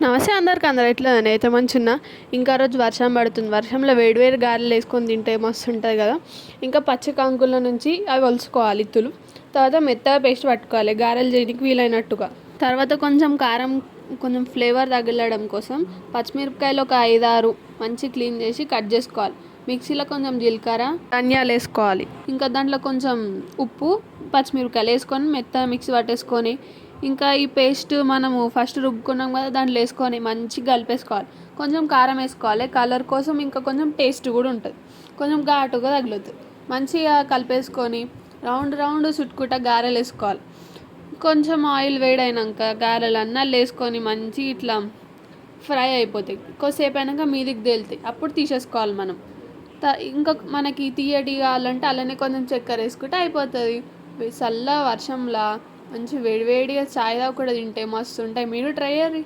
నమస్తే అందరికి అందరు ఎట్లా నేనైతే మంచిగా. ఇంకా రోజు వర్షం పడుతుంది. వర్షంలో వేడి వేడి గారెలు వేసుకొని తింటే మస్తు ఉంటుంది కదా. ఇంకా పచ్చి కంకుల నుంచి అవి ఒలుసుకోవాలి ఇత్తులు. తర్వాత మెత్తగా పేస్ట్ పట్టుకోవాలి గారెలు చేయడానికి వీలైనట్టుగా. తర్వాత కొంచెం కారం, కొంచెం ఫ్లేవర్ తగిలడం కోసం పచ్చిమిరపకాయలు ఒక 5-6 మంచి క్లీన్ చేసి కట్ చేసుకోవాలి. మిక్సీలో కొంచెం జీలకర్ర, ధనియాలు వేసుకోవాలి. ఇంకా దాంట్లో కొంచెం ఉప్పు, పచ్చిమిరపకాయలు వేసుకొని మెత్తగా మిక్సీ పట్టేసుకొని, ఇంకా ఈ పేస్ట్ మనము ఫస్ట్ రుబ్బుకున్నాం కదా దాంట్లో వేసుకొని మంచిగా కలిపేసుకోవాలి. కొంచెం కారం వేసుకోవాలి కలర్ కోసం, ఇంకా కొంచెం టేస్ట్ కూడా ఉంటుంది, కొంచెం ఘాటుగా తగులుతుంది. మంచిగా కలిపేసుకొని రౌండ్ రౌండ్ చుట్టుకుంటా గారెలు వేసుకోవాలి. కొంచెం ఆయిల్ వేడైనాక గారెలు అన్నాలు వేసుకొని మంచి ఇట్లా ఫ్రై అయిపోతాయి. కొద్దిసేపు అయినాక మీదికి తేలుతాయి, అప్పుడు తీసేసుకోవాలి మనం. ఇంకా మనకి తీయటి కావాలంటే అలానే కొంచెం చక్కెర వేసుకుంటే అయిపోతుంది. చల్ల వర్షంలో మంచి వేడివేడిగా చాయ్ తాగు కూడా తింటే మస్తు ఉంటాయి. మీరు ట్రై చేయండి.